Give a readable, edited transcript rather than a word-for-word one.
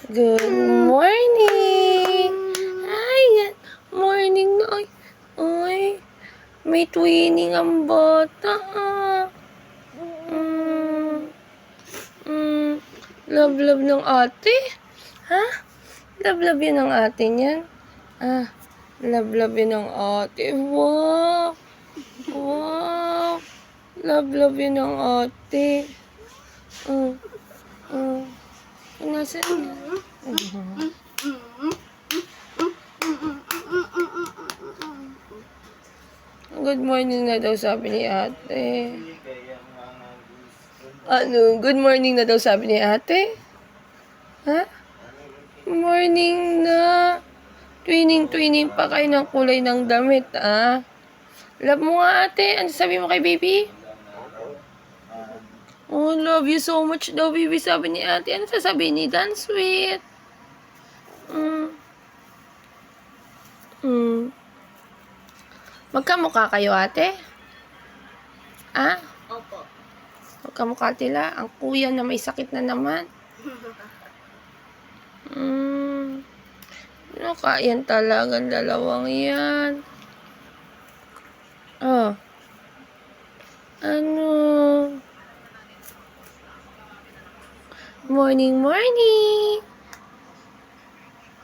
Good morning! Ay, morning na. Ay, may twinning ang bata. Love ng ate. Ha? Love yun ng ate niyan. Love yun ng ate. Wow! Wow! Love yun ng ate. Nasaan na? Good morning na daw sabi ni ate. Good morning na daw sabi ni ate? Ha? Morning na. Twinning pa kayo ng kulay ng damit, Love mo nga ate. Ano sabi mo kay baby? Oh, love you so much daw, baby, sabi ni ate. Ano sasabihin ni Dan? Sweet. Magkamukha kayo, ate? Opo. Magkamukha tila. Ang kuya na may sakit na naman. Yan talagang dalawang yan. Morning.